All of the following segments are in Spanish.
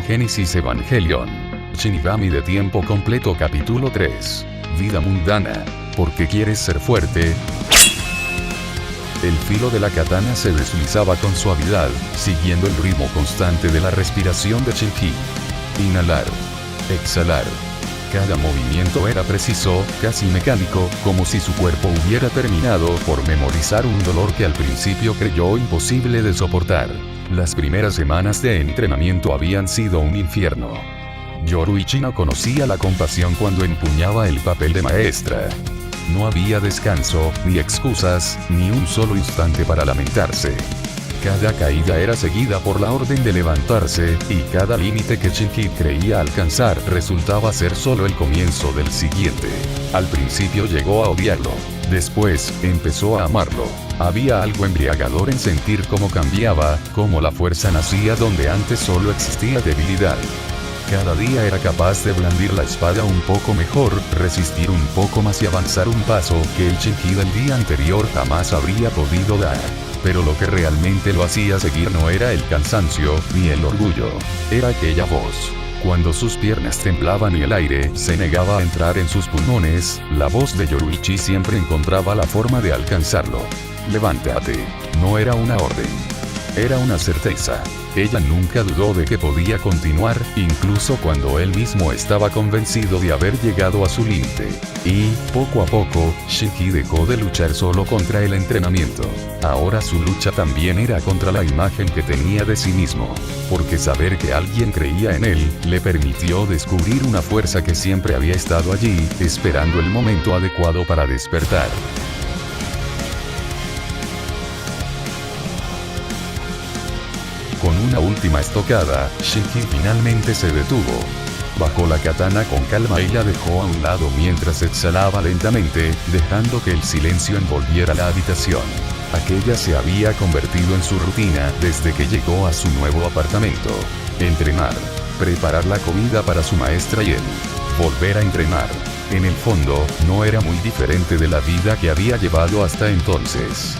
Génesis Evangelion. Shinigami de tiempo completo capítulo 3. Vida mundana. ¿Por qué quieres ser fuerte? El filo de la katana se deslizaba con suavidad, siguiendo el ritmo constante de la respiración de Shinji. Inhalar. Exhalar. Cada movimiento era preciso, casi mecánico, como si su cuerpo hubiera terminado por memorizar un dolor que al principio creyó imposible de soportar. Las primeras semanas de entrenamiento habían sido un infierno. Yoruichi no conocía la compasión cuando empuñaba el papel de maestra. No había descanso, ni excusas, ni un solo instante para lamentarse. Cada caída era seguida por la orden de levantarse, y cada límite que Shinji creía alcanzar resultaba ser solo el comienzo del siguiente. Al principio llegó a odiarlo. Después, empezó a amarlo. Había algo embriagador en sentir cómo cambiaba, cómo la fuerza nacía donde antes solo existía debilidad. Cada día era capaz de blandir la espada un poco mejor, resistir un poco más y avanzar un paso que el Shinji del día anterior jamás habría podido dar. Pero lo que realmente lo hacía seguir no era el cansancio, ni el orgullo. Era aquella voz. Cuando sus piernas temblaban y el aire se negaba a entrar en sus pulmones, la voz de Yoruichi siempre encontraba la forma de alcanzarlo. Levántate. No era una orden. Era una certeza. Ella nunca dudó de que podía continuar, incluso cuando él mismo estaba convencido de haber llegado a su límite. Y, poco a poco, Shinji dejó de luchar solo contra el entrenamiento. Ahora su lucha también era contra la imagen que tenía de sí mismo. Porque saber que alguien creía en él, le permitió descubrir una fuerza que siempre había estado allí, esperando el momento adecuado para despertar. Con una última estocada, Shinji finalmente se detuvo. Bajó la katana con calma y la dejó a un lado mientras exhalaba lentamente, dejando que el silencio envolviera la habitación. Aquella se había convertido en su rutina desde que llegó a su nuevo apartamento. Entrenar. Preparar la comida para su maestra y él. Volver a entrenar. En el fondo, no era muy diferente de la vida que había llevado hasta entonces.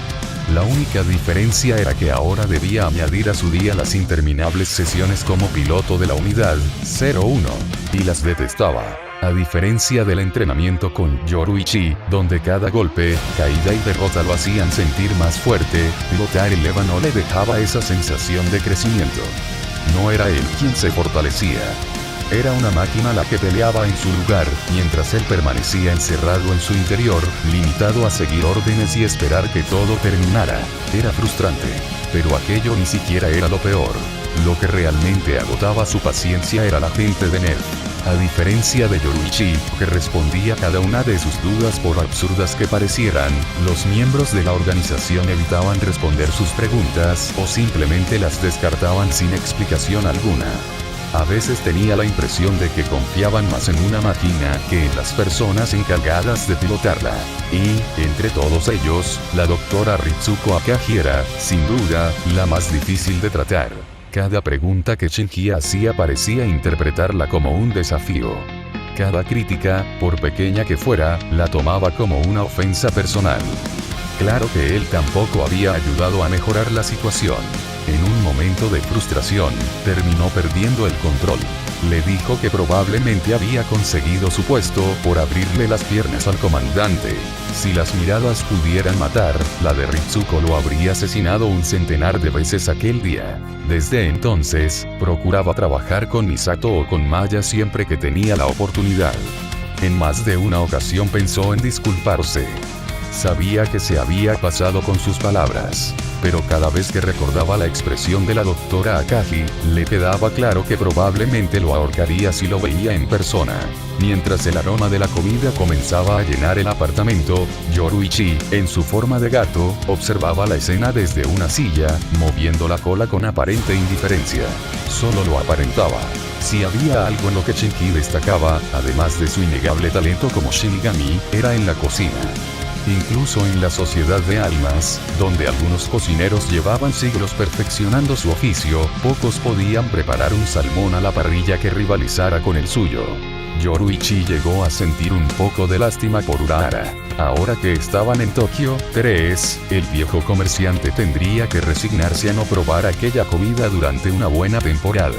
La única diferencia era que ahora debía añadir a su día las interminables sesiones como piloto de la unidad 01, y las detestaba. A diferencia del entrenamiento con Yoruichi, donde cada golpe, caída y derrota lo hacían sentir más fuerte, pilotar el EVA no le dejaba esa sensación de crecimiento. No era él quien se fortalecía. Era una máquina la que peleaba en su lugar, mientras él permanecía encerrado en su interior, limitado a seguir órdenes y esperar que todo terminara. Era frustrante. Pero aquello ni siquiera era lo peor. Lo que realmente agotaba su paciencia era la gente de NERV. A diferencia de Yoruichi, que respondía a cada una de sus dudas por absurdas que parecieran, los miembros de la organización evitaban responder sus preguntas o simplemente las descartaban sin explicación alguna. A veces tenía la impresión de que confiaban más en una máquina que en las personas encargadas de pilotarla. Y, entre todos ellos, la doctora Ritsuko Akagi era, sin duda, la más difícil de tratar. Cada pregunta que Shinji hacía parecía interpretarla como un desafío. Cada crítica, por pequeña que fuera, la tomaba como una ofensa personal. Claro que él tampoco había ayudado a mejorar la situación. En un momento de frustración, terminó perdiendo el control. Le dijo que probablemente había conseguido su puesto por abrirle las piernas al comandante. Si las miradas pudieran matar, la de Ritsuko lo habría asesinado un centenar de veces aquel día. Desde entonces, procuraba trabajar con Misato o con Maya siempre que tenía la oportunidad. En más de una ocasión pensó en disculparse. Sabía que se había pasado con sus palabras. Pero cada vez que recordaba la expresión de la doctora Akagi, le quedaba claro que probablemente lo ahorcaría si lo veía en persona. Mientras el aroma de la comida comenzaba a llenar el apartamento, Yoruichi, en su forma de gato, observaba la escena desde una silla, moviendo la cola con aparente indiferencia. Solo lo aparentaba. Si había algo en lo que Shinji destacaba, además de su innegable talento como Shinigami, era en la cocina. Incluso en la sociedad de almas, donde algunos cocineros llevaban siglos perfeccionando su oficio, pocos podían preparar un salmón a la parrilla que rivalizara con el suyo. Yoruichi llegó a sentir un poco de lástima por Urahara. Ahora que estaban en Tokio 3, el viejo comerciante tendría que resignarse a no probar aquella comida durante una buena temporada.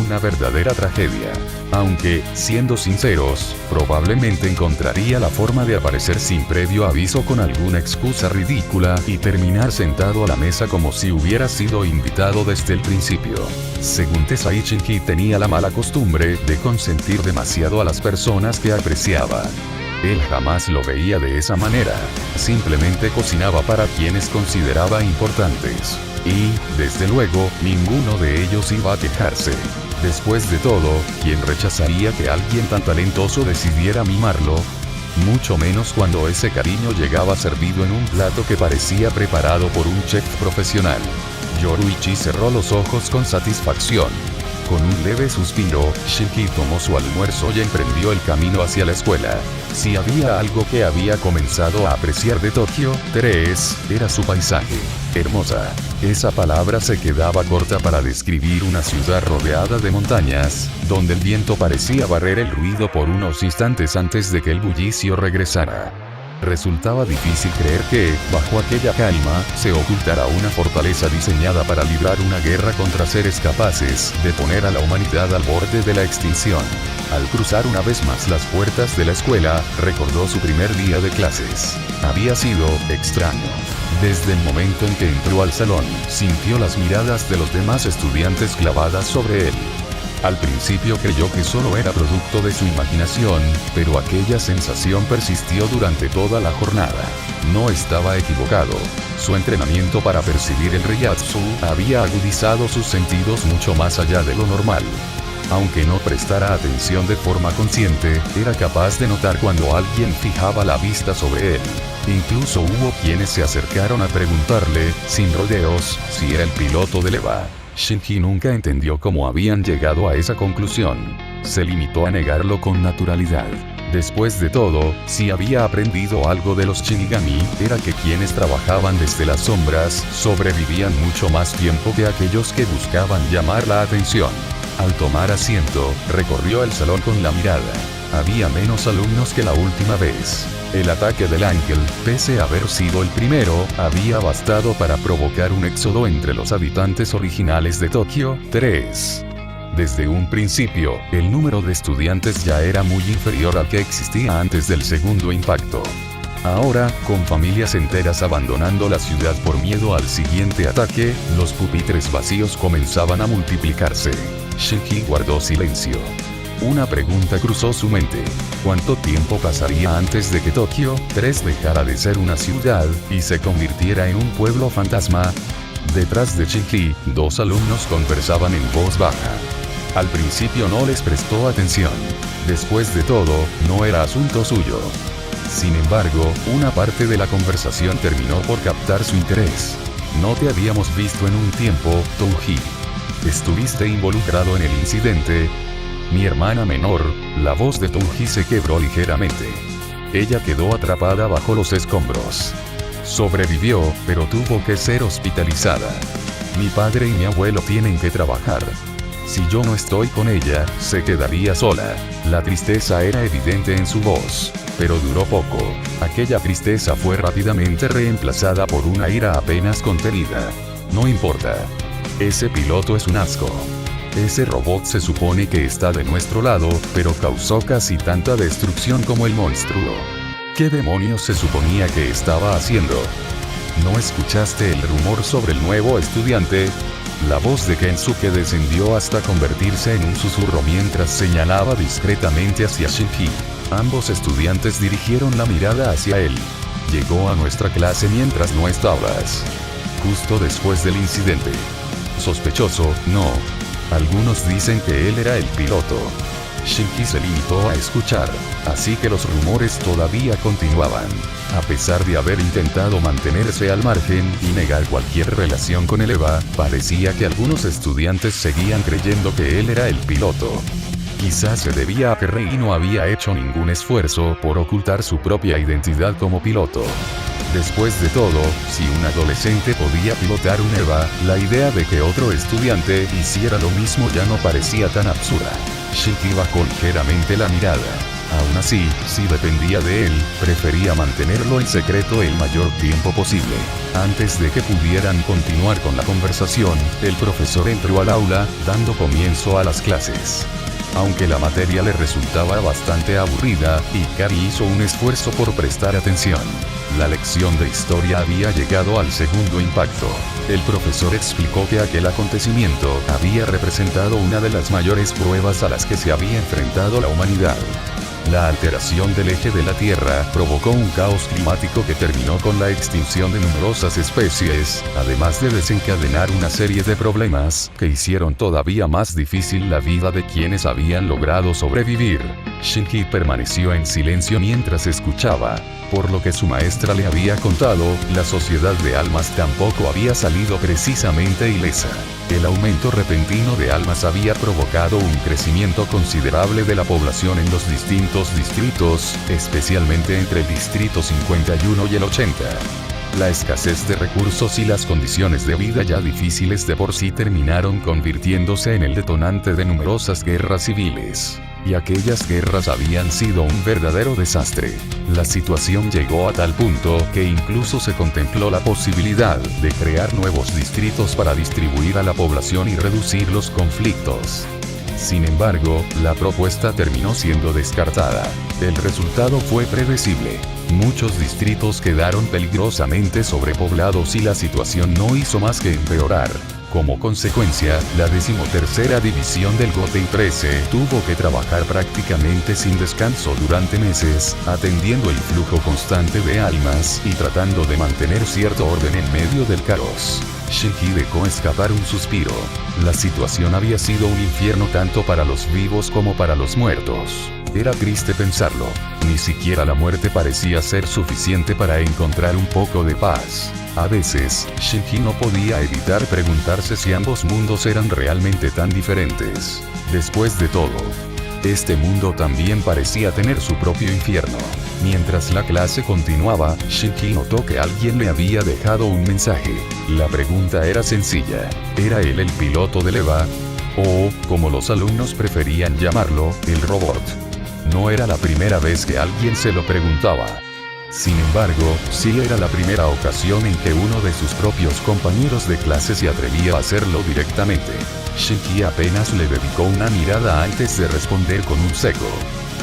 Una verdadera tragedia. Aunque, siendo sinceros, probablemente encontraría la forma de aparecer sin previo aviso con alguna excusa ridícula y terminar sentado a la mesa como si hubiera sido invitado desde el principio. Según Tesai, Shinji tenía la mala costumbre de consentir demasiado a las personas que apreciaba. Él jamás lo veía de esa manera. Simplemente cocinaba para quienes consideraba importantes. Y, desde luego, ninguno de ellos iba a quejarse. Después de todo, ¿quién rechazaría que alguien tan talentoso decidiera mimarlo? Mucho menos cuando ese cariño llegaba servido en un plato que parecía preparado por un chef profesional. Yoruichi cerró los ojos con satisfacción. Con un leve suspiro, Shinji tomó su almuerzo y emprendió el camino hacia la escuela. Si había algo que había comenzado a apreciar de Tokio 3, era su paisaje. Hermosa. Esa palabra se quedaba corta para describir una ciudad rodeada de montañas, donde el viento parecía barrer el ruido por unos instantes antes de que el bullicio regresara. Resultaba difícil creer que, bajo aquella calma, se ocultara una fortaleza diseñada para librar una guerra contra seres capaces de poner a la humanidad al borde de la extinción. Al cruzar una vez más las puertas de la escuela, recordó su primer día de clases. Había sido extraño. Desde el momento en que entró al salón, sintió las miradas de los demás estudiantes clavadas sobre él. Al principio creyó que solo era producto de su imaginación, pero aquella sensación persistió durante toda la jornada. No estaba equivocado. Su entrenamiento para percibir el Reiatsu había agudizado sus sentidos mucho más allá de lo normal. Aunque no prestara atención de forma consciente, era capaz de notar cuando alguien fijaba la vista sobre él. Incluso hubo quienes se acercaron a preguntarle, sin rodeos, si era el piloto del EVA. Shinji nunca entendió cómo habían llegado a esa conclusión. Se limitó a negarlo con naturalidad. Después de todo, si había aprendido algo de los Shinigami, era que quienes trabajaban desde las sombras, sobrevivían mucho más tiempo que aquellos que buscaban llamar la atención. Al tomar asiento, recorrió el salón con la mirada. Había menos alumnos que la última vez. El ataque del ángel, pese a haber sido el primero, había bastado para provocar un éxodo entre los habitantes originales de Tokio 3. Desde un principio, el número de estudiantes ya era muy inferior al que existía antes del segundo impacto. Ahora, con familias enteras abandonando la ciudad por miedo al siguiente ataque, los pupitres vacíos comenzaban a multiplicarse. Shinji guardó silencio. Una pregunta cruzó su mente. ¿Cuánto tiempo pasaría antes de que Tokio 3 dejara de ser una ciudad y se convirtiera en un pueblo fantasma? Detrás de Shinji, dos alumnos conversaban en voz baja. Al principio no les prestó atención. Después de todo, no era asunto suyo. Sin embargo, una parte de la conversación terminó por captar su interés. No te habíamos visto en un tiempo, Touji. ¿Estuviste involucrado en el incidente? Mi hermana menor, la voz de Touji se quebró ligeramente. Ella quedó atrapada bajo los escombros. Sobrevivió, pero tuvo que ser hospitalizada. Mi padre y mi abuelo tienen que trabajar. Si yo no estoy con ella, se quedaría sola. La tristeza era evidente en su voz, pero duró poco. Aquella tristeza fue rápidamente reemplazada por una ira apenas contenida. No importa. Ese piloto es un asco. Ese robot se supone que está de nuestro lado, pero causó casi tanta destrucción como el monstruo. ¿Qué demonios se suponía que estaba haciendo? ¿No escuchaste el rumor sobre el nuevo estudiante? La voz de Kensuke descendió hasta convertirse en un susurro mientras señalaba discretamente hacia Shinji. Ambos estudiantes dirigieron la mirada hacia él. Llegó a nuestra clase mientras no estabas. Justo después del incidente. Sospechoso, no. Algunos dicen que él era el piloto. Shinji se limitó a escuchar, así que los rumores todavía continuaban. A pesar de haber intentado mantenerse al margen y negar cualquier relación con el EVA, parecía que algunos estudiantes seguían creyendo que él era el piloto. Quizás se debía a que Rei no había hecho ningún esfuerzo por ocultar su propia identidad como piloto. Después de todo, si un adolescente podía pilotar un EVA, la idea de que otro estudiante hiciera lo mismo ya no parecía tan absurda. Shinji bajó ligeramente la mirada. Aún así, si dependía de él, prefería mantenerlo en secreto el mayor tiempo posible. Antes de que pudieran continuar con la conversación, el profesor entró al aula, dando comienzo a las clases. Aunque la materia le resultaba bastante aburrida, Hikari hizo un esfuerzo por prestar atención. La lección de historia había llegado al segundo impacto. El profesor explicó que aquel acontecimiento había representado una de las mayores pruebas a las que se había enfrentado la humanidad. La alteración del eje de la Tierra provocó un caos climático que terminó con la extinción de numerosas especies, además de desencadenar una serie de problemas que hicieron todavía más difícil la vida de quienes habían logrado sobrevivir. Shinji permaneció en silencio mientras escuchaba. Por lo que su maestra le había contado, la sociedad de almas tampoco había salido precisamente ilesa. El aumento repentino de almas había provocado un crecimiento considerable de la población en los distintos distritos, especialmente entre el distrito 51 y el 80. La escasez de recursos y las condiciones de vida ya difíciles de por sí terminaron convirtiéndose en el detonante de numerosas guerras civiles. Y aquellas guerras habían sido un verdadero desastre. La situación llegó a tal punto que incluso se contempló la posibilidad de crear nuevos distritos para distribuir a la población y reducir los conflictos. Sin embargo, la propuesta terminó siendo descartada. El resultado fue predecible. Muchos distritos quedaron peligrosamente sobrepoblados y la situación no hizo más que empeorar. Como consecuencia, la 13ª División del Gotei 13 tuvo que trabajar prácticamente sin descanso durante meses, atendiendo el flujo constante de almas y tratando de mantener cierto orden en medio del caos. Shinji dejó escapar un suspiro. La situación había sido un infierno tanto para los vivos como para los muertos. Era triste pensarlo. Ni siquiera la muerte parecía ser suficiente para encontrar un poco de paz. A veces, Shinji no podía evitar preguntarse si ambos mundos eran realmente tan diferentes. Después de todo, este mundo también parecía tener su propio infierno. Mientras la clase continuaba, Shinji notó que alguien le había dejado un mensaje. La pregunta era sencilla. ¿Era él el piloto del EVA? O, como los alumnos preferían llamarlo, el robot. No era la primera vez que alguien se lo preguntaba. Sin embargo, sí era la primera ocasión en que uno de sus propios compañeros de clase se atrevía a hacerlo directamente. Shinji apenas le dedicó una mirada antes de responder con un seco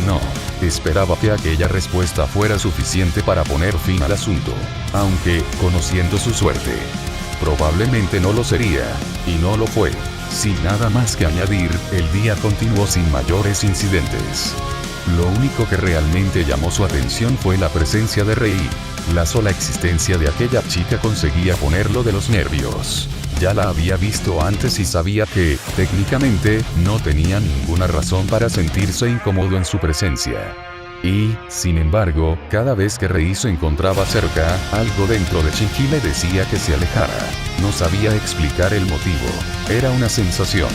no. Esperaba que aquella respuesta fuera suficiente para poner fin al asunto. Aunque, conociendo su suerte, probablemente no lo sería. Y no lo fue. Sin nada más que añadir, el día continuó sin mayores incidentes. Lo único que realmente llamó su atención fue la presencia de Rei. La sola existencia de aquella chica conseguía ponerlo de los nervios. Ya la había visto antes y sabía que, técnicamente, no tenía ninguna razón para sentirse incómodo en su presencia. Y, sin embargo, cada vez que Rei se encontraba cerca, algo dentro de Shinji le decía que se alejara. No sabía explicar el motivo. Era una sensación.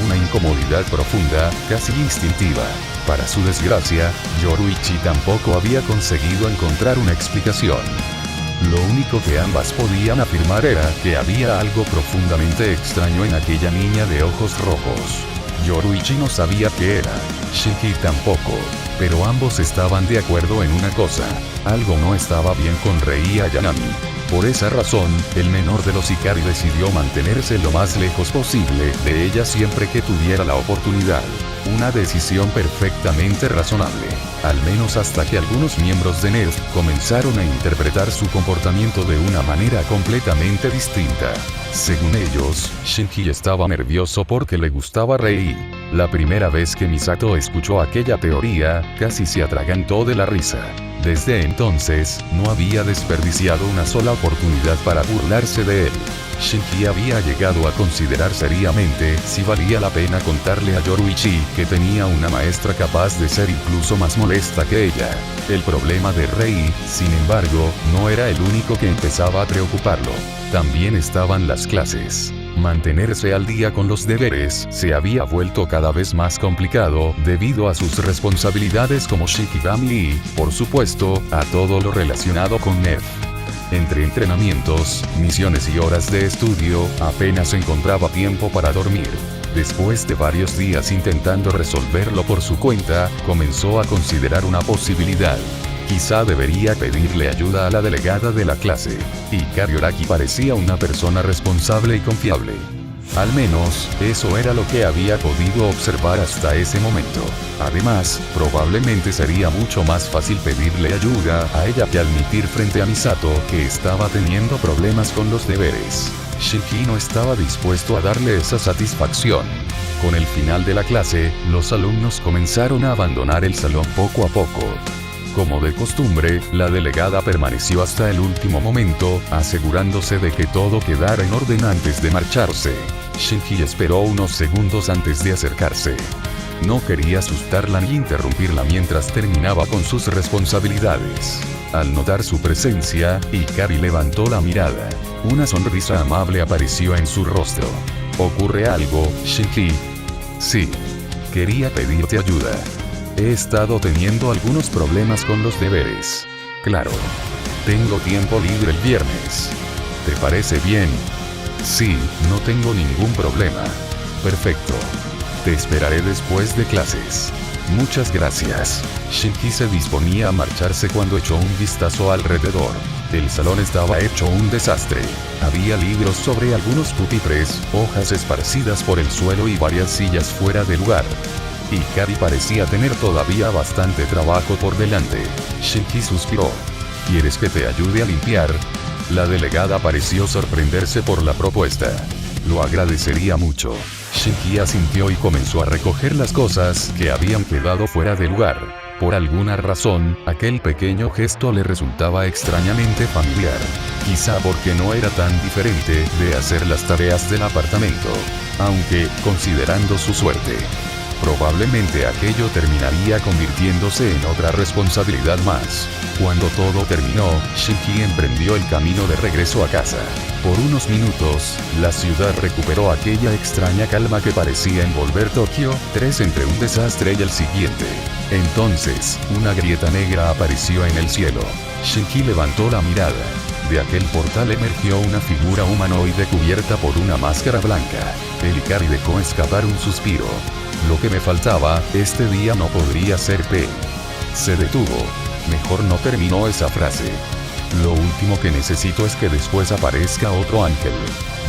Una incomodidad profunda, casi instintiva. Para su desgracia, Yoruichi tampoco había conseguido encontrar una explicación. Lo único que ambas podían afirmar era que había algo profundamente extraño en aquella niña de ojos rojos. Yoruichi no sabía qué era. Shinji tampoco. Pero ambos estaban de acuerdo en una cosa. Algo no estaba bien con Rei Ayanami. Por esa razón, el menor de los Hikari decidió mantenerse lo más lejos posible de ella siempre que tuviera la oportunidad. Una decisión perfectamente razonable. Al menos hasta que algunos miembros de NERV comenzaron a interpretar su comportamiento de una manera completamente distinta. Según ellos, Shinji estaba nervioso porque le gustaba Rei. La primera vez que Misato escuchó aquella teoría, casi se atragantó de la risa. Desde entonces, no había desperdiciado una sola oportunidad para burlarse de él. Shinji había llegado a considerar seriamente si valía la pena contarle a Yoruichi que tenía una maestra capaz de ser incluso más molesta que ella. El problema de Rei, sin embargo, no era el único que empezaba a preocuparlo. También estaban las clases. Mantenerse al día con los deberes se había vuelto cada vez más complicado debido a sus responsabilidades como Shikigami y, por supuesto, a todo lo relacionado con NERV. Entre entrenamientos, misiones y horas de estudio, apenas encontraba tiempo para dormir. Después de varios días intentando resolverlo por su cuenta, comenzó a considerar una posibilidad. Quizá debería pedirle ayuda a la delegada de la clase. Hikari Araki parecía una persona responsable y confiable. Al menos, eso era lo que había podido observar hasta ese momento. Además, probablemente sería mucho más fácil pedirle ayuda a ella que admitir frente a Misato que estaba teniendo problemas con los deberes. Shinji no estaba dispuesto a darle esa satisfacción. Con el final de la clase, los alumnos comenzaron a abandonar el salón poco a poco. Como de costumbre, la delegada permaneció hasta el último momento, asegurándose de que todo quedara en orden antes de marcharse. Shinji esperó unos segundos antes de acercarse. No quería asustarla ni interrumpirla mientras terminaba con sus responsabilidades. Al notar su presencia, Hikari levantó la mirada. Una sonrisa amable apareció en su rostro. ¿Ocurre algo, Shinji? Sí. Quería pedirte ayuda. He estado teniendo algunos problemas con los deberes. Claro. Tengo tiempo libre el viernes. ¿Te parece bien? Sí, no tengo ningún problema. Perfecto. Te esperaré después de clases. Muchas gracias. Shinji se disponía a marcharse cuando echó un vistazo alrededor. El salón estaba hecho un desastre. Había libros sobre algunos pupitres, hojas esparcidas por el suelo y varias sillas fuera de lugar. Hikari parecía tener todavía bastante trabajo por delante. Shinji suspiró. ¿Quieres que te ayude a limpiar? La delegada pareció sorprenderse por la propuesta. Lo agradecería mucho. Shinji asintió y comenzó a recoger las cosas que habían quedado fuera de lugar. Por alguna razón, aquel pequeño gesto le resultaba extrañamente familiar. Quizá porque no era tan diferente de hacer las tareas del apartamento. Aunque, considerando su suerte, probablemente aquello terminaría convirtiéndose en otra responsabilidad más. Cuando todo terminó, Shinji emprendió el camino de regreso a casa. Por unos minutos, la ciudad recuperó aquella extraña calma que parecía envolver Tokio, entre un desastre y el siguiente. Entonces, una grieta negra apareció en el cielo. Shinji levantó la mirada. De aquel portal emergió una figura humanoide cubierta por una máscara blanca. El Hikari dejó escapar un suspiro. Lo que me faltaba, este día no podría ser peor. Se detuvo. Mejor no terminó esa frase. Lo último que necesito es que después aparezca otro ángel.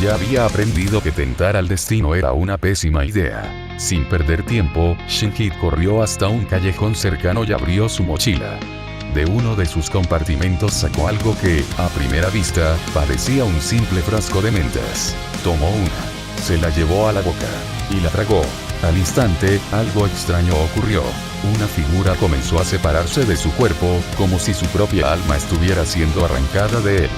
Ya había aprendido que tentar al destino era una pésima idea. Sin perder tiempo, Shinji corrió hasta un callejón cercano y abrió su mochila. De uno de sus compartimentos sacó algo que, a primera vista, parecía un simple frasco de mentas. Tomó una. Se la llevó a la boca. Y la tragó. Al instante, algo extraño ocurrió. Una figura comenzó a separarse de su cuerpo, como si su propia alma estuviera siendo arrancada de él.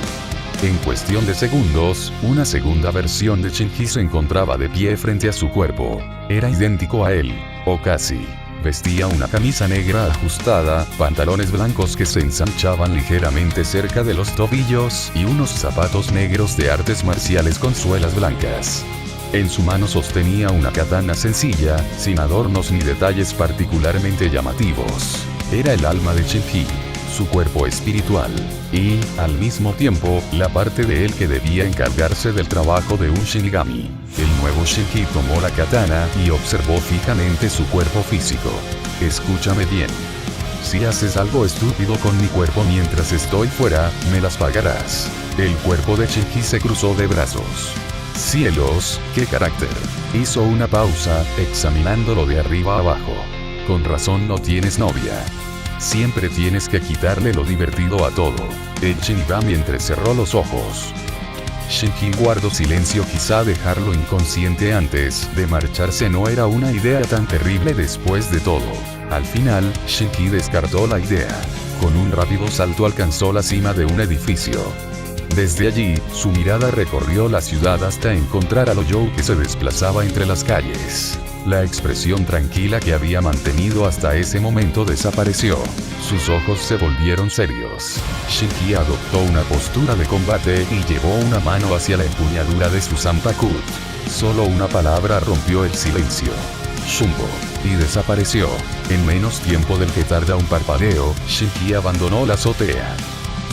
En cuestión de segundos, una segunda versión de Shinji se encontraba de pie frente a su cuerpo. Era idéntico a él, o casi. Vestía una camisa negra ajustada, pantalones blancos que se ensanchaban ligeramente cerca de los tobillos y unos zapatos negros de artes marciales con suelas blancas. En su mano sostenía una katana sencilla, sin adornos ni detalles particularmente llamativos. Era el alma de Shinji, su cuerpo espiritual, y, al mismo tiempo, la parte de él que debía encargarse del trabajo de un Shinigami. El nuevo Shinji tomó la katana y observó fijamente su cuerpo físico. Escúchame bien. Si haces algo estúpido con mi cuerpo mientras estoy fuera, me las pagarás. El cuerpo de Shinji se cruzó de brazos. Cielos, qué carácter. Hizo una pausa, examinándolo de arriba a abajo. Con razón no tienes novia. Siempre tienes que quitarle lo divertido a todo. El Shinigami entrecerró los ojos. Shinji guardó silencio. Quizá dejarlo inconsciente antes de marcharse no era una idea tan terrible después de todo. Al final, Shinji descartó la idea. Con un rápido salto alcanzó la cima de un edificio. Desde allí, su mirada recorrió la ciudad hasta encontrar a Loyou que se desplazaba entre las calles. La expresión tranquila que había mantenido hasta ese momento desapareció. Sus ojos se volvieron serios. Shinji adoptó una postura de combate y llevó una mano hacia la empuñadura de su Zanpakuto. Solo una palabra rompió el silencio. Shumbo. Y desapareció. En menos tiempo del que tarda un parpadeo, Shinji abandonó la azotea.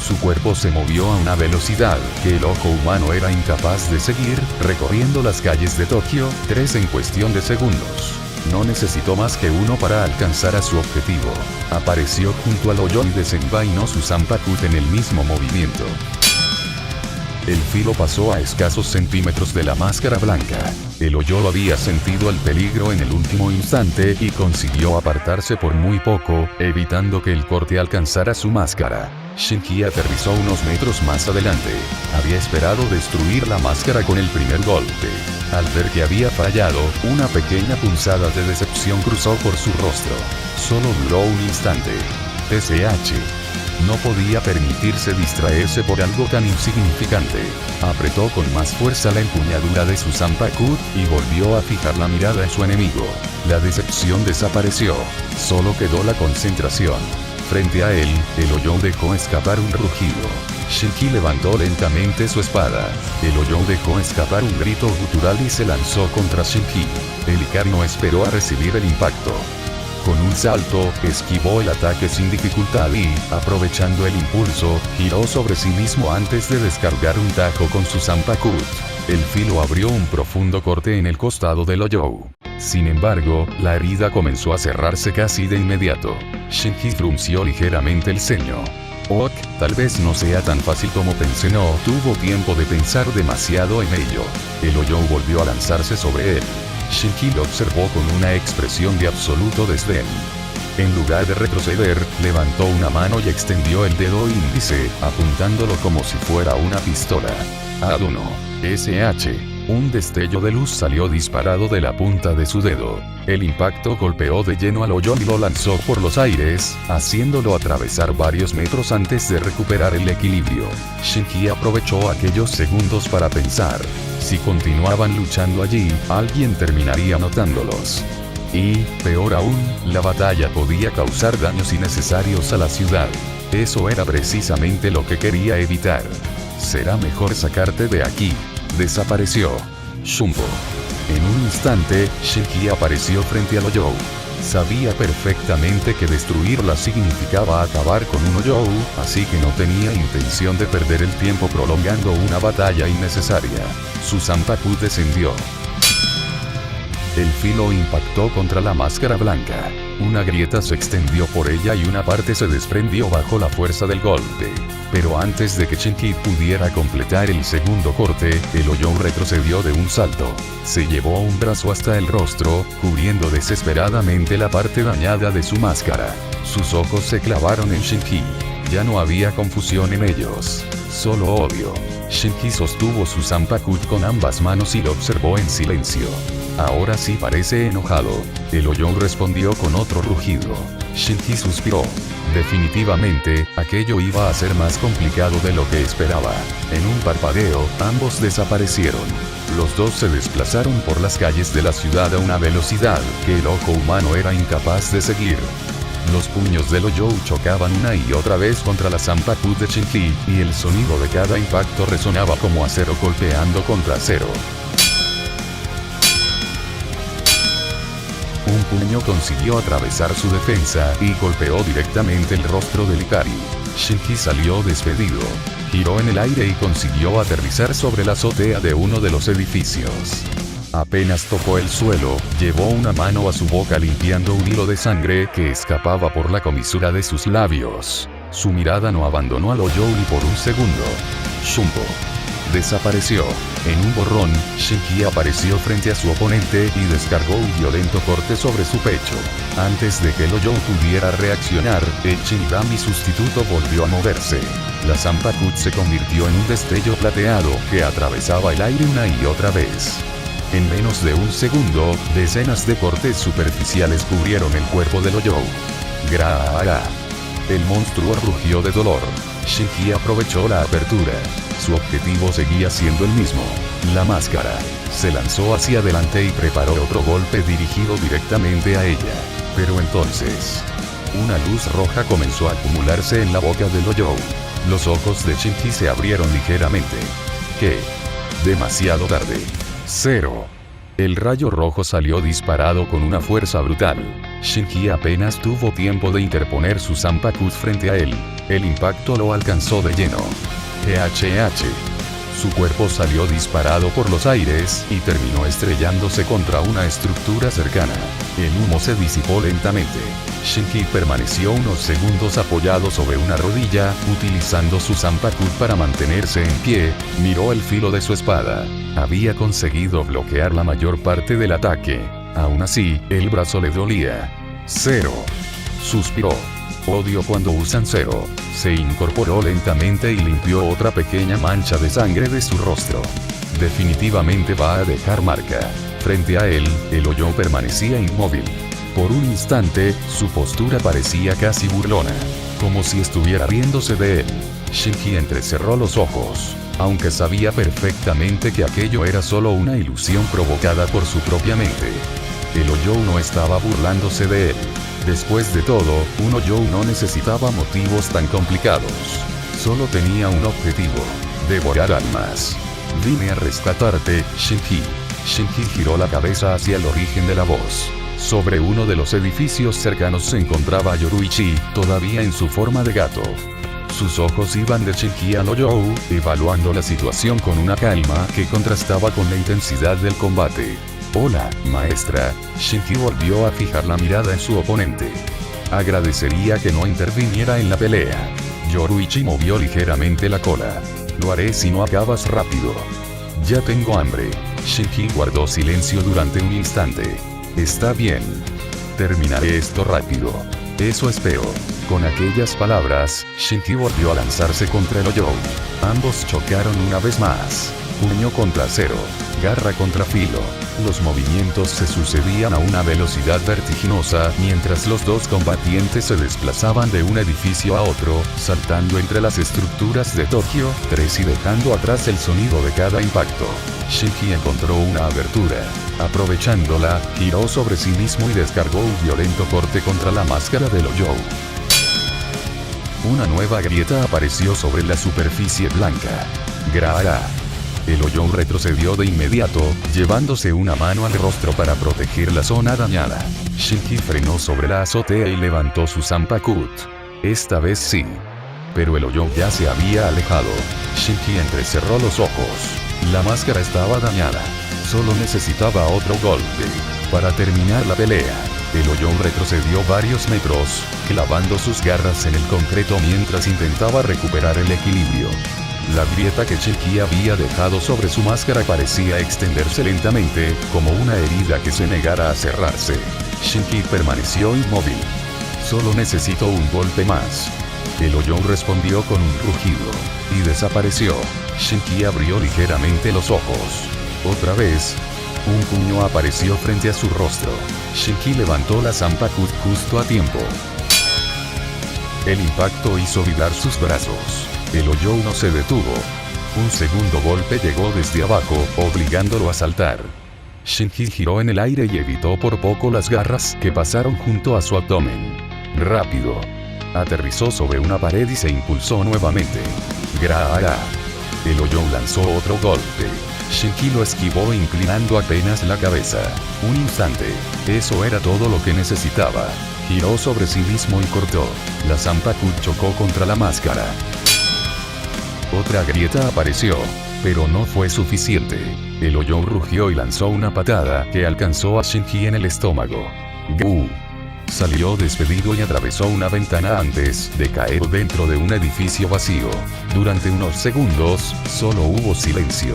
Su cuerpo se movió a una velocidad que el ojo humano era incapaz de seguir, recorriendo las calles de Tokio, 3 en cuestión de segundos. No necesitó más que uno para alcanzar a su objetivo. Apareció junto al hoyo y desenvainó su Zanpakuto en el mismo movimiento. El filo pasó a escasos centímetros de la máscara blanca. El hoyo había sentido el peligro en el último instante y consiguió apartarse por muy poco, evitando que el corte alcanzara su máscara. Shinji aterrizó unos metros más adelante. Había esperado destruir la máscara con el primer golpe. Al ver que había fallado, una pequeña punzada de decepción cruzó por su rostro. Solo duró un instante. TSH. No podía permitirse distraerse por algo tan insignificante. Apretó con más fuerza la empuñadura de su Zanpakuto y volvió a fijar la mirada en su enemigo. La decepción desapareció. Solo quedó la concentración. Frente a él, el hoyo dejó escapar un rugido. Shinji levantó lentamente su espada. El hoyo dejó escapar un grito gutural y se lanzó contra Shinji. El Ikari no esperó a recibir el impacto. Con un salto, esquivó el ataque sin dificultad y, aprovechando el impulso, giró sobre sí mismo antes de descargar un tajo con su Zanpakuto. El filo abrió un profundo corte en el costado del hoyo. Sin embargo, la herida comenzó a cerrarse casi de inmediato. Shinji frunció ligeramente el ceño. Ok, tal vez no sea tan fácil como pensé. No tuvo tiempo de pensar demasiado en ello. El hoyo volvió a lanzarse sobre él. Shinji lo observó con una expresión de absoluto desdén. En lugar de retroceder, levantó una mano y extendió el dedo índice, apuntándolo como si fuera una pistola. Aduno. SH. Un destello de luz salió disparado de la punta de su dedo. El impacto golpeó de lleno al hoyo y lo lanzó por los aires, haciéndolo atravesar varios metros antes de recuperar el equilibrio. Shinji aprovechó aquellos segundos para pensar. Si continuaban luchando allí, alguien terminaría notándolos. Y, peor aún, la batalla podía causar daños innecesarios a la ciudad. Eso era precisamente lo que quería evitar. Será mejor sacarte de aquí. Desapareció. Shumbo. En un instante, Shinji apareció frente al hoyo. Sabía perfectamente que destruirla significaba acabar con un hoyo, así que no tenía intención de perder el tiempo prolongando una batalla innecesaria. Su Zanpakuto descendió. El filo impactó contra la máscara blanca. Una grieta se extendió por ella y una parte se desprendió bajo la fuerza del golpe. Pero antes de que Shinji pudiera completar el segundo corte, el hoyo retrocedió de un salto. Se llevó un brazo hasta el rostro, cubriendo desesperadamente la parte dañada de su máscara. Sus ojos se clavaron en Shinji. Ya no había confusión en ellos. Solo odio. Shinji sostuvo su Zanpakuto con ambas manos y lo observó en silencio. Ahora sí parece enojado. El hoyo respondió con otro rugido. Shinji suspiró. Definitivamente, aquello iba a ser más complicado de lo que esperaba. En un parpadeo, ambos desaparecieron. Los dos se desplazaron por las calles de la ciudad a una velocidad que el ojo humano era incapaz de seguir. Los puños del hoyo chocaban una y otra vez contra la Zanpakuto de Shinji, y el sonido de cada impacto resonaba como acero golpeando contra acero. Un puño consiguió atravesar su defensa y golpeó directamente el rostro del Ikari. Shinji salió despedido. Giró en el aire y consiguió aterrizar sobre la azotea de uno de los edificios. Apenas tocó el suelo, llevó una mano a su boca limpiando un hilo de sangre que escapaba por la comisura de sus labios. Su mirada no abandonó al hoyo ni por un segundo. Shumbo. Desapareció. En un borrón, Shinji apareció frente a su oponente y descargó un violento corte sobre su pecho. Antes de que el hoyo pudiera reaccionar, el Shinigami sustituto volvió a moverse. La Zanpakuto se convirtió en un destello plateado que atravesaba el aire una y otra vez. En menos de un segundo, decenas de cortes superficiales cubrieron el cuerpo del hoyo. ¡Gra! El monstruo rugió de dolor. Shinji aprovechó la apertura. Su objetivo seguía siendo el mismo. La máscara. Se lanzó hacia adelante y preparó otro golpe dirigido directamente a ella. Pero entonces, una luz roja comenzó a acumularse en la boca del hoyo. Los ojos de Shinji se abrieron ligeramente. ¿Qué? Demasiado tarde. 0. El rayo rojo salió disparado con una fuerza brutal. Shinji apenas tuvo tiempo de interponer su Zanpakuto frente a él. El impacto lo alcanzó de lleno. HH. Su cuerpo salió disparado por los aires y terminó estrellándose contra una estructura cercana. El humo se disipó lentamente. Shinji permaneció unos segundos apoyado sobre una rodilla, utilizando su Zanpakuto para mantenerse en pie. Miró el filo de su espada. Había conseguido bloquear la mayor parte del ataque. Aún así, el brazo le dolía. Zero. Suspiró. Odio cuando usan Zero. Se incorporó lentamente y limpió otra pequeña mancha de sangre de su rostro. Definitivamente va a dejar marca. Frente a él, el hoyo permanecía inmóvil. Por un instante, su postura parecía casi burlona, como si estuviera riéndose de él. Shinji entrecerró los ojos, aunque sabía perfectamente que aquello era solo una ilusión provocada por su propia mente. El hoyo no estaba burlándose de él. Después de todo, un hoyo no necesitaba motivos tan complicados. Solo tenía un objetivo: devorar almas. Vine a rescatarte, Shinji. Shinji giró la cabeza hacia el origen de la voz. Sobre uno de los edificios cercanos se encontraba Yoruichi, todavía en su forma de gato. Sus ojos iban de Shinji a Noyou, evaluando la situación con una calma que contrastaba con la intensidad del combate. Hola, maestra. Shinji volvió a fijar la mirada en su oponente. Agradecería que no interviniera en la pelea. Yoruichi movió ligeramente la cola. Lo haré si no acabas rápido. Ya tengo hambre. Shinji guardó silencio durante un instante. Está bien. Terminaré esto rápido. Eso espero. Con aquellas palabras, Shinji volvió a lanzarse contra el hoyo. Ambos chocaron una vez más. Puño contra acero. Garra contra filo. Los movimientos se sucedían a una velocidad vertiginosa mientras los dos combatientes se desplazaban de un edificio a otro, saltando entre las estructuras de Tokio 3 y dejando atrás el sonido de cada impacto. Shinji encontró una abertura. Aprovechándola, giró sobre sí mismo y descargó un violento corte contra la máscara del hoyo. Una nueva grieta apareció sobre la superficie blanca. Gra. El hoyo retrocedió de inmediato, llevándose una mano al rostro para proteger la zona dañada. Shinji frenó sobre la azotea y levantó su Zanpakuto. Esta vez sí. Pero el hoyo ya se había alejado. Shinji entrecerró los ojos. La máscara estaba dañada. Solo necesitaba otro golpe para terminar la pelea. El hoyo retrocedió varios metros, clavando sus garras en el concreto mientras intentaba recuperar el equilibrio. La grieta que Shinji había dejado sobre su máscara parecía extenderse lentamente, como una herida que se negara a cerrarse. Shinji permaneció inmóvil. Solo necesito un golpe más. El hoyo respondió con un rugido y desapareció. Shinji abrió ligeramente los ojos. Otra vez, un puño apareció frente a su rostro. Shinji levantó la Zanpakuto justo a tiempo. El impacto hizo vibrar sus brazos. El hoyo no se detuvo. Un segundo golpe llegó desde abajo, obligándolo a saltar. Shinji giró en el aire y evitó por poco las garras que pasaron junto a su abdomen. Rápido. Aterrizó sobre una pared y se impulsó nuevamente. Gra. El hoyo lanzó otro golpe. Shinji lo esquivó inclinando apenas la cabeza. Un instante. Eso era todo lo que necesitaba. Giró sobre sí mismo y cortó. La Zanpakuto chocó contra la máscara. Otra grieta apareció, pero no fue suficiente. El hoyo rugió y lanzó una patada que alcanzó a Shinji en el estómago. ¡Gu! Salió despedido y atravesó una ventana antes de caer dentro de un edificio vacío. Durante unos segundos, solo hubo silencio.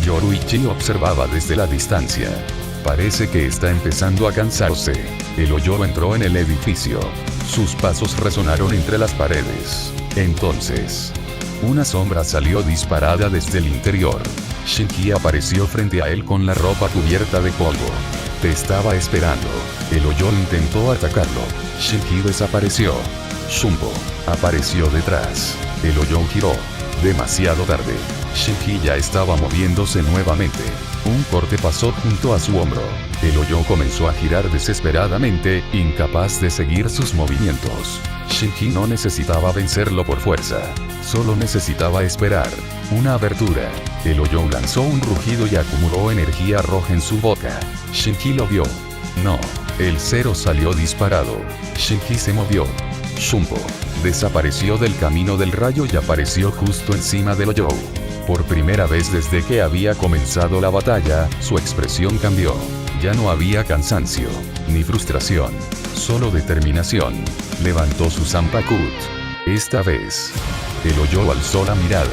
Yoruichi observaba desde la distancia. Parece que está empezando a cansarse. El hoyo entró en el edificio. Sus pasos resonaron entre las paredes. Entonces, una sombra salió disparada desde el interior. Shinji apareció frente a él con la ropa cubierta de polvo. Te estaba esperando. El hoyo intentó atacarlo. Shinji desapareció. Shumpo apareció detrás. El hoyo giró. Demasiado tarde. Shinji ya estaba moviéndose nuevamente. Un corte pasó junto a su hombro. El hoyo comenzó a girar desesperadamente, incapaz de seguir sus movimientos. Shinji no necesitaba vencerlo por fuerza. Solo necesitaba esperar. Una abertura. El hoyo lanzó un rugido y acumuló energía roja en su boca. Shinji lo vio. No. El cero salió disparado. Shinji se movió. Shumpo. Desapareció del camino del rayo y apareció justo encima del hoyo. Por primera vez desde que había comenzado la batalla, su expresión cambió. Ya no había cansancio, ni frustración, solo determinación. Levantó su Zanpakuto. Esta vez, el hoyo alzó la mirada.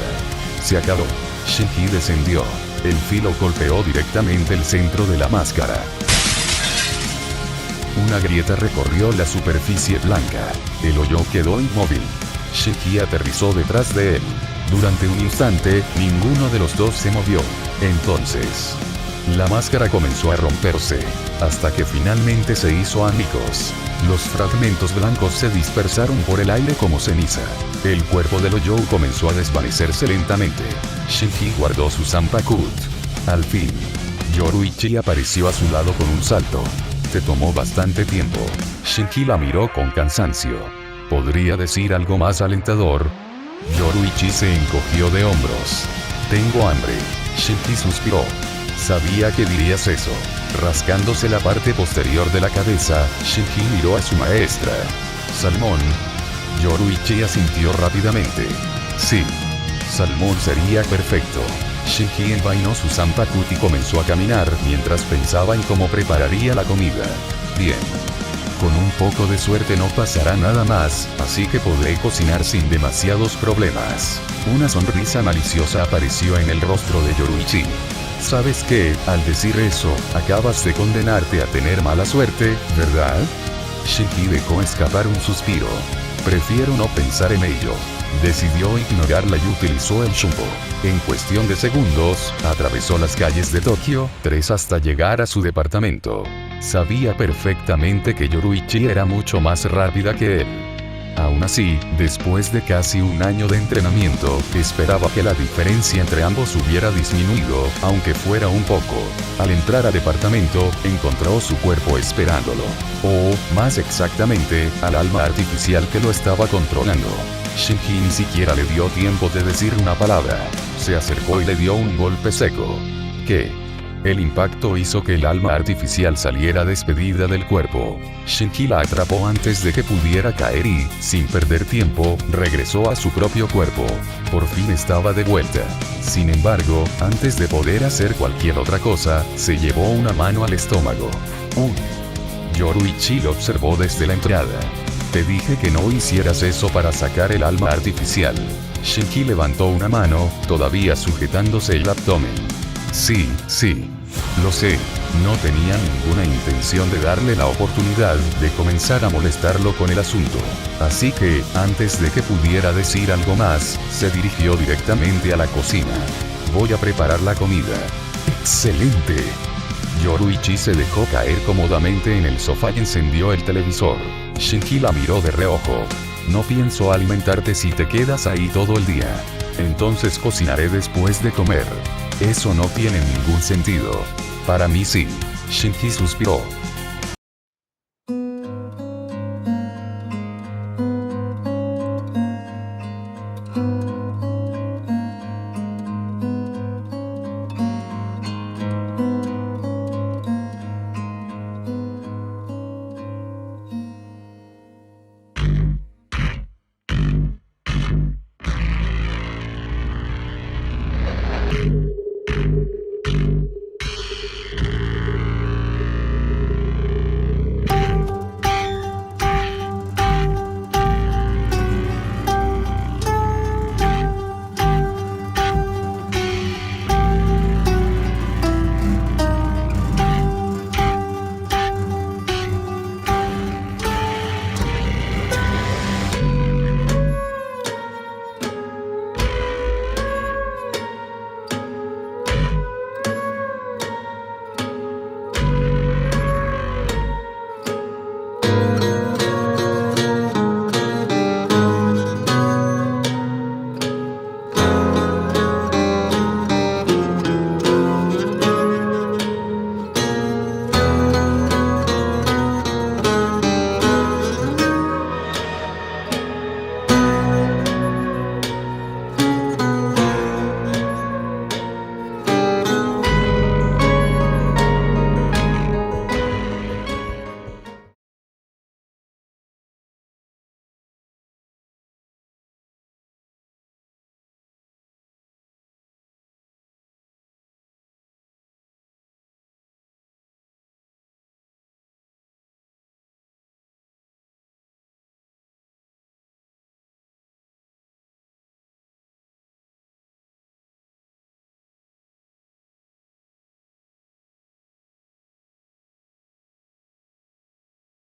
Se acabó. Shinji descendió. El filo golpeó directamente el centro de la máscara. Una grieta recorrió la superficie blanca. El hoyo quedó inmóvil. Shinji aterrizó detrás de él. Durante un instante, ninguno de los dos se movió. Entonces, la máscara comenzó a romperse, hasta que finalmente se hizo añicos. Los fragmentos blancos se dispersaron por el aire como ceniza. El cuerpo del hoyo comenzó a desvanecerse lentamente. Shinji guardó su Zanpakuto. Al fin, Yoruichi apareció a su lado con un salto. Te tomó bastante tiempo. Shinji la miró con cansancio. ¿Podría decir algo más alentador? Yoruichi se encogió de hombros. Tengo hambre. Shinji suspiró. Sabía que dirías eso. Rascándose la parte posterior de la cabeza, Shinji miró a su maestra. ¿Salmón? Yoruichi asintió rápidamente. Sí. Salmón sería perfecto. Shinji envainó su Zanpakuto y comenzó a caminar mientras pensaba en cómo prepararía la comida. Bien. Con un poco de suerte no pasará nada más, así que podré cocinar sin demasiados problemas. Una sonrisa maliciosa apareció en el rostro de Yoruichi. ¿Sabes qué? Al decir eso, acabas de condenarte a tener mala suerte, ¿verdad? Shinji dejó escapar un suspiro. Prefiero no pensar en ello. Decidió ignorarla y utilizó el Shumpo. En cuestión de segundos, atravesó las calles de Tokio, 3 hasta llegar a su departamento. Sabía perfectamente que Yoruichi era mucho más rápida que él. Aún así, después de casi un año de entrenamiento, esperaba que la diferencia entre ambos hubiera disminuido, aunque fuera un poco. Al entrar al departamento, encontró su cuerpo esperándolo. O, más exactamente, al alma artificial que lo estaba controlando. Shinji ni siquiera le dio tiempo de decir una palabra. Se acercó y le dio un golpe seco. ¿Qué? El impacto hizo que el alma artificial saliera despedida del cuerpo. Shinji la atrapó antes de que pudiera caer y, sin perder tiempo, regresó a su propio cuerpo. Por fin estaba de vuelta. Sin embargo, antes de poder hacer cualquier otra cosa, se llevó una mano al estómago. Yoruichi lo observó desde la entrada. Te dije que no hicieras eso para sacar el alma artificial. Shinji levantó una mano, todavía sujetándose el abdomen. Sí, lo sé. No tenía ninguna intención de darle la oportunidad de comenzar a molestarlo con el asunto. Así que, antes de que pudiera decir algo más, se dirigió directamente a la cocina. Voy a preparar la comida. ¡Excelente! Yoruichi se dejó caer cómodamente en el sofá y encendió el televisor. Shinji la miró de reojo. No pienso alimentarte si te quedas ahí todo el día. Entonces cocinaré después de comer. Eso no tiene ningún sentido. Para mí sí. Shinji suspiró.